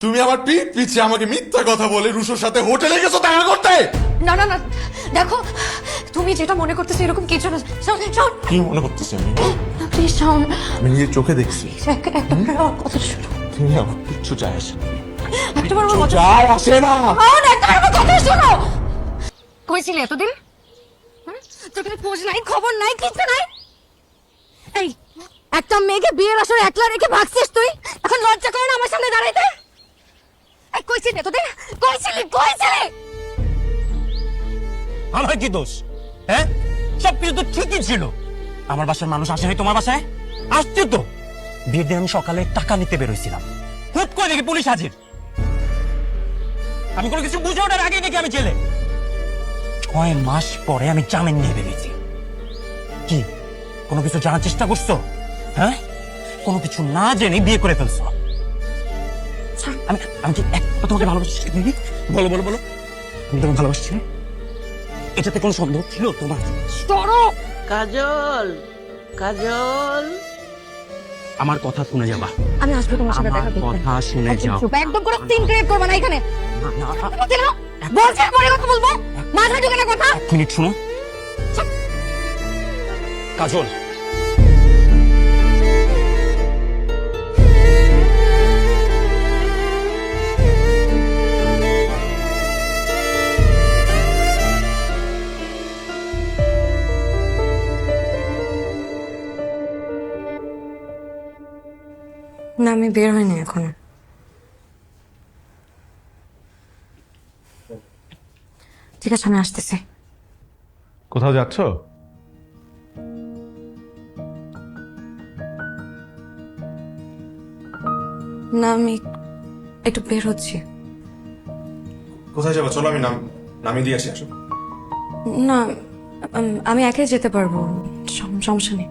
তুমি আমার পিঠ পিছে আমাকে মিথ্যা কথা বলে রুশোর সাথে হোটেলে গেছো দেখা করতে। না না না, দেখো তুমি যেটা মনে করতেছো এরকম কিছু না। শোন, কি মনে করতেছি আমি? প্লিজ শোন, আমি নিজের চোখে দেখছি। একটা কথা শোনো। তুমি আমার কিচ্ছু চাই আসে না। একটা বার আমার কথা চাই আসে না। শোন, একটা বার আমার কথা শোনো। কই ছিলি এতদিন? তোর কোনো খোঁজ নাই, খবর নাই, কিছু নাই। এই একটা মেয়েকে বিয়ের আসরে একলা রেখে ভাগছিস তুই? এখন লজ্জা করে না আমার সামনে দাঁড়াইতে? এই কই ছিলি এতদিন? কই ছিলি? আমার কি দোষ? হ্যাঁ, সবকিছু তো ঠিকই ছিল। আমার বাসার মানুষ আসে নাই তোমার বাসায়? আসছে তো। বিয়ের দিন আমি সকালে টাকা নিতে বেরোইছিলাম, হুট করে দেখি পুলিশ হাজির। আমি কোনো কিছু বুঝে ওঠার আগে নাকি আমি জেলে। 6 মাস পরে আমি জামিন নিয়ে বেরিয়েছি। কি কোনো কিছু জানার চেষ্টা করছো? হ্যাঁ, কোনো কিছু না জেনে বিয়ে করে ফেলছো। আমি আমি কি একটা তোমাকে ভালোবাসি? বলো বলো বলো, আমি তোমাকে ভালোবাসছি না? এটাতে কোনো সন্দেহ ছিল তোমার? কাজল, কাজল, আমার কথা শুনে যাবা। আমি আসবো তোমার সাথে দেখা আমার করতে। কথা শুনে যাও। একদম করে তিন ক্রিয়েট করবে না এখানে। না, না, বলছি পরে কথা বলবো, মাথায় ঢুকে না কথা। 1 মিনিট শুনো। কাজল, না আমি বের হইনি এখনো। ঠিক আছে আমি আসতেছি। কোথাও যাচ্ছ? না আমি একটু বের হচ্ছি। কোথায় যাবো? চলো আমি নামিয়ে দিয়ে আসি। আসো। না আমি একাই যেতে পারবো, সমস্যা নেই।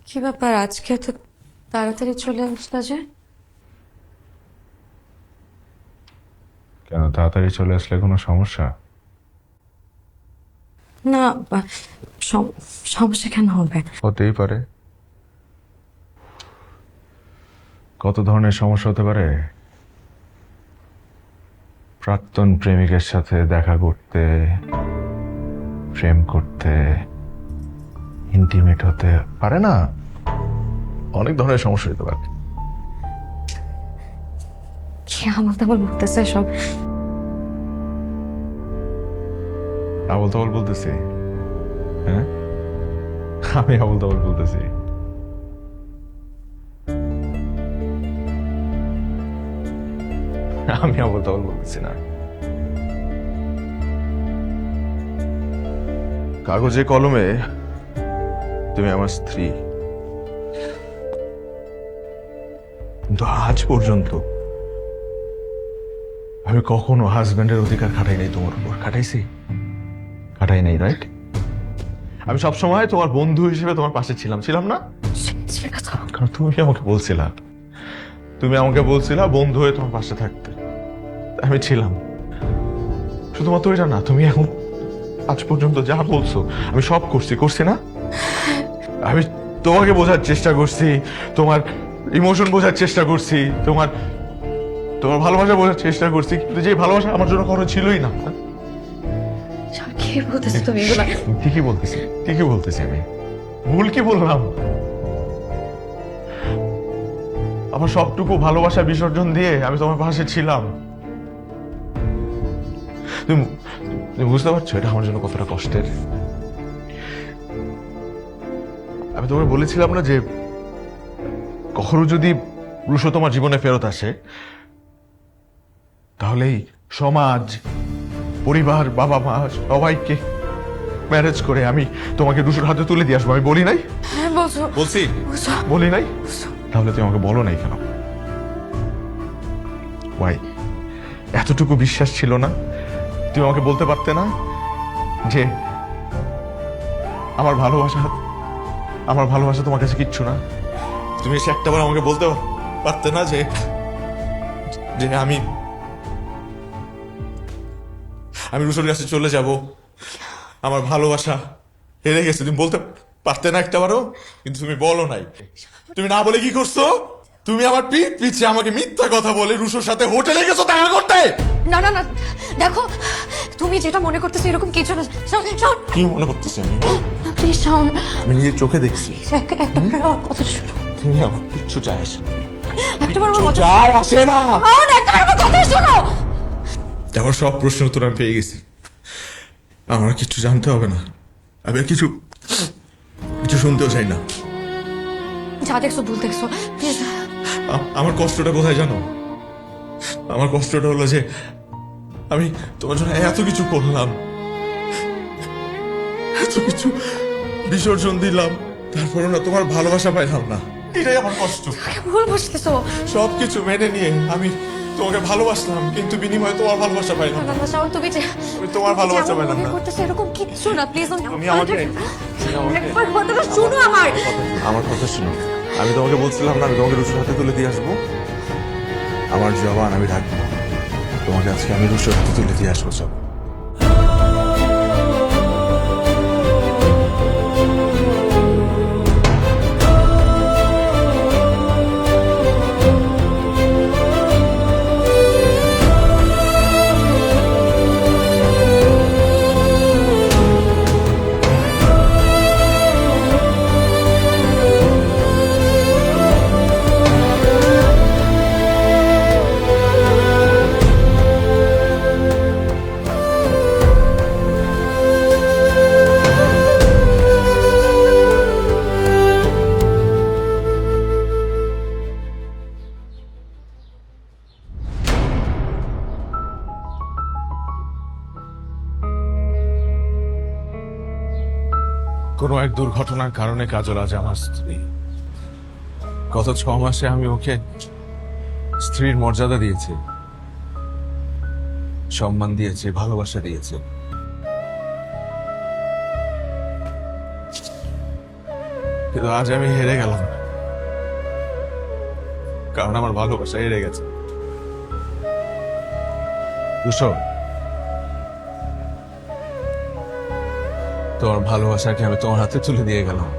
কি ব্যাপার আজকে তো তাড়াতাড়ি চলে আসলা যে? কেন তাড়াতাড়ি চলে আসলে কোনো সমস্যা? না সমস্যা কেন হবে? হতেই পারে। কত ধরনের সমস্যা হতে পারে। প্রাক্তন প্রেমিকের সাথে দেখা করতে, প্রেম করতে, ইন্টিমেট হতে পারে না, অনেক ধরনের সমস্যা হতে পারে। কি আমার তেমন বলতেছে সব? আবল তাবল বলতেছি? হ্যাঁ, আমি আবল তাবল বলতেছি? আমি আবল তাবল বলতেছি না। কাগজে কলমে তুমি আমার স্ত্রী, কিন্তু আজ পর্যন্ত আমি কখনো হাজবেন্ডের অধিকার খাটাই নাই তোমার উপর। খাটাইছি? খাটাই নাই, রাইট? আমি সবসময় তোমার বন্ধু হিসেবে তোমার পাশে ছিলাম না? সেটা তো কারণ তুমি আমাকে বলছিলা বন্ধু হয়ে তোমার পাশে থাকতে, আমি ছিলাম। শুধুমাত্র এটা না, তুমি এখন আজ পর্যন্ত যা বলছো আমি সব করছি না? আমি তোমাকে বোঝার চেষ্টা করছি, তোমার ইমোশন বোঝার চেষ্টা করছি, তোমার ভালোবাসা বোঝার চেষ্টা করছি, কিন্তু যে ভালোবাসা আমার জন্য কোনো ছিলই না। কি বলতেছো তুমি এগুলা? ঠিকই বলতেছি আমি। ভুল কি বললাম? আমার সবটুকু ভালোবাসা বিসর্জন দিয়ে আমি তোমার পাশে ছিলাম। তুমি বুঝতে পারছো এটা আমার জন্য কতটা কষ্টের? আমি তোমাকে বলেছিলাম না যে কখনো যদি রুশো তোমার জীবনে ফেরত আসে তাহলেই সমাজ, পরিবার, বাবা মা সবাইকে ম্যারেজ করে আমি তোমাকে রুশোর হাতে তুলে দিয়ে আসবো। আমি বলি নাই? হ্যাঁ বলছো। বলছি বলি নাই? তাহলে তুমি আমাকে বলো নাই কেন? ওয়াই? এতটুকু বিশ্বাস ছিল না? তুমি আমাকে বলতে পারতে না যে আমার ভালোবাসা তোমার কাছে কিচ্ছু না? তুমি এসে একটাবার আমাকে বলতে পারতে না যে যে আমি রুশোর কাছে চলে যাব, আমার ভালোবাসা হেরে গেছে? তুমি বলতে পারতে না একটাবারও? কিন্তু তুমি বলো নাই। তুমি না বলে কি করছো? তুমি আমার পিছে আমাকে মিথ্যা কথা বলে রুশোর সাথে হোটেলে গেছো দেখা করতে। না না না, দেখো তুমি যেটা মনে করতেছো এরকম কিছু না। শাওন, শাওন, কি মনে করতেছি আমি? প্লিজ শাওন, আমি নিজের চোখে দেখছি। একটা কথা শুনো। তুমি আমার কিচ্ছু চাই আসে না। একটাবার আমার কথা চাই আসে না। শাওন, একটাবার আমার কথা শোনো। আমার সব প্রশ্নের উত্তর আমি পেয়ে গেছি। আমার কিছু জানতে হবে না, আমি আর কিছু শুনতেও চাই না। যা দেখছো ভুল দেখছো, প্লিজ। আমার কষ্টটা কোথায় জানো? আমার কষ্টটা হলো যে আমি তোমার জন্য এত কিছু করলাম, এত কিছু বিসর্জন দিলাম, তারপরে না তোমার ভালোবাসা পাইলাম না। এটাই আমার কষ্ট। ভুল বুঝতেছো। সবকিছু মেনে নিয়ে আমি তোমাকে ভালোবাসলাম, কিন্তু বিনিময়ে তোমার ভালোবাসা পাইলাম না। না না শাওন, তুমি যে আমি তোমার ভালোবাসা পেলাম না। করতেছো এরকম কিচ্ছু না, প্লিজ। তুমি আমাকে একবার কথাটা শুনো আমার কথা শুনো। আমি তোমাকে বলছিলাম না আমি তোমাকে রুশোর হাতে তুলে দিয়ে আসবো? আমার জবান আমি রাখবো। তোমাকে আজকে আমি রুশোর হাতে তুলে দিয়ে আসবো। সব কোনো এক দুর্ঘটনার কারণে কাজল আজ আমার স্ত্রী। গত 6 মাসে আমি ওকে স্ত্রীর মর্যাদা দিয়েছি, সম্মান দিয়েছি, ভালোবাসা দিয়েছি। কিন্তু আজ আমি হেরে গেলাম, কারণ আমার ভালোবাসা হেরে গেছে। রুশো, তোমার ভালোবাসাকে আমি তোমার হাতে তুলে দিয়ে গেলাম।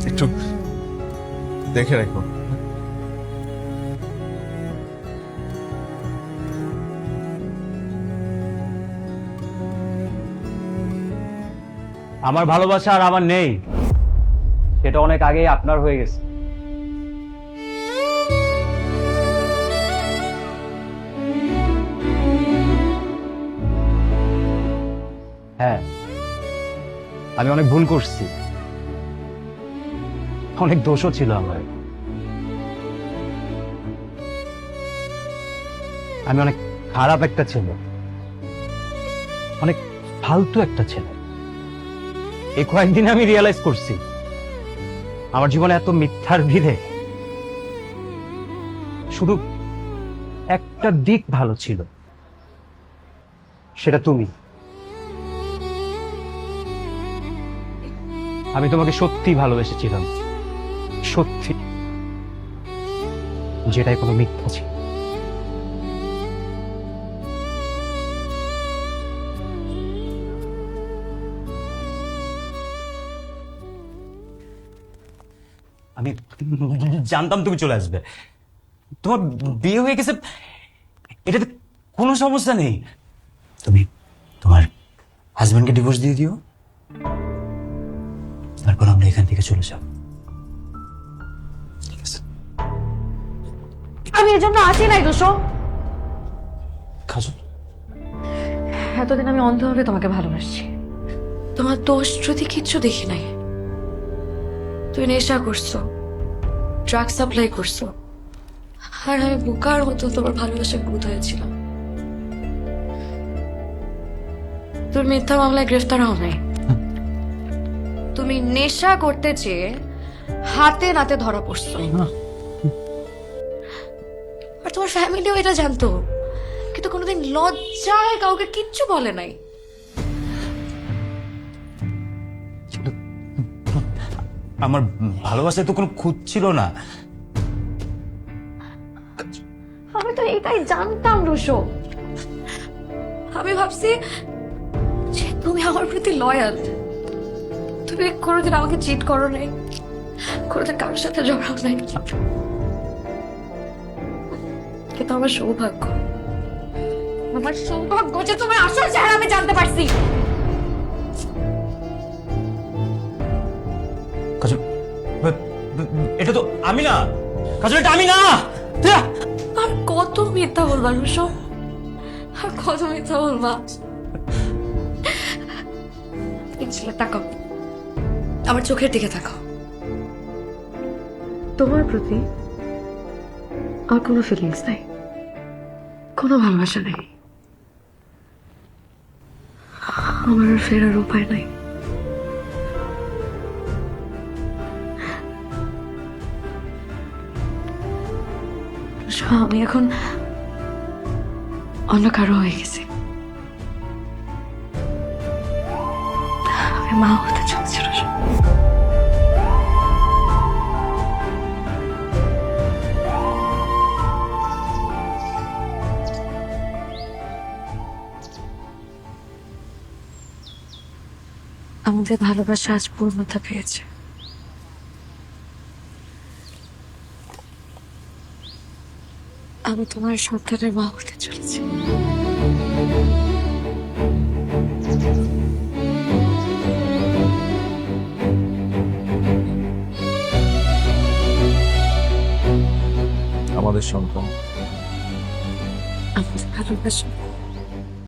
একটু দেখে রাখো। আমার ভালোবাসা আর আমার নেই, সেটা অনেক আগেই আপনার হয়ে গেছে। হ্যাঁ, আমি অনেক ভুল করছি, অনেক দোষও ছিল আমার। আমি অনেক খারাপ একটা ছেলে, অনেক ফালতু একটা ছেলে। এই কয়েকদিন আমি রিয়েলাইজ করছি আমার জীবনে এত মিথ্যার ভিড়ে শুধু একটা দিক ভালো ছিল, সেটা তুমি। আমি তোমাকে সত্যি ভালোবেসেছিলাম, সত্যি, যেটাই কোনো মিথ্যা ছিল। আমি জানতাম তুমি চলে আসবে। তোমার বিয়ে হয়ে গেছে, এটাতে কোনো সমস্যা নেই। তুমি তোমার হাজবেন্ডকে ডিভোর্স দিয়ে দিও, তারপর আমরা এখান থেকে চলে যাব। ঠিক আছে? আমি এর জন্য আছি নাই দোষ। কাজল, এতদিন আমি অন্ধভাবে তোমাকে ভালোবাসছি, তোমার দোষ যদি কিচ্ছু দেখি নাই। তুই নেশা করছো, ড্রাগ সাপ্লাই করছো, আর আমি বোকার মতো তোমার ভালোবাসা বুধ হয়েছিলাম। তুমি মিথ্যা মামলায় গ্রেফতার হও নাই, তুমি নেশা করতে চেয়ে হাতে নাতে ধরা পড়ছো। আর তোমার ফ্যামিলিও এটা জানতো, কিন্তু কোনোদিন লজ্জায় কাউকে কিচ্ছু বলে নাই। আমার ভালোবাসায় তো কোনো খুঁত ছিল না। আমি তো এটাই জানতাম রুশো। আমি ভাবছি যে তুমি আমার প্রতি লয়াল, তুমি কোনোদিন আমাকে চিট করো নাই, কোনোদিন কারোর সাথে ঝগড়াও নাই। কিন্তু আমার সৌভাগ্য, আমার সৌভাগ্য যে তোমার আসল চেহারা আমি জানতে পারছি। কাজল, এটা তো আমি না। কাজল, এটা আমি না। আর কত মিথ্যা বলবা রুশো, আর কত মিথ্যা বলবা। ছেলে তাকাও, আমার চোখের দিকে তাকাও। তোমার প্রতি আর কোনো ফিলিংস নাই, কোনো ভালোবাসা নেই। আমার আর ফেরার উপায় নাই। আমি এখন অন্য কারো হয়ে গেছি। আমি মা হতে চলছি রোশন। আমাদের ভালোবাসা আজ পূর্ণতা পেয়েছে। আমি তোমার সন্তানের মা হতে চলেছি। আমাদের সন্তান আমাদের ভালোবাসা